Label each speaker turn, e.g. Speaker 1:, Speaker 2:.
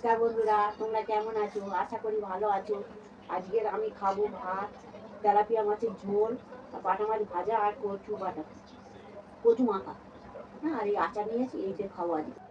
Speaker 1: নমস্কার বন্ধুরা, তোমরা কেমন আছো? আশা করি ভালো আছো। আজকের আমি খাবো ভাত, তেলাপিয়া মাছের ঝোল, আর বাটা মাছ ভাজা আর কচু মাখা। হ্যাঁ, আর এই আচার নিয়েছি, এই দিয়ে খাবো আজকে।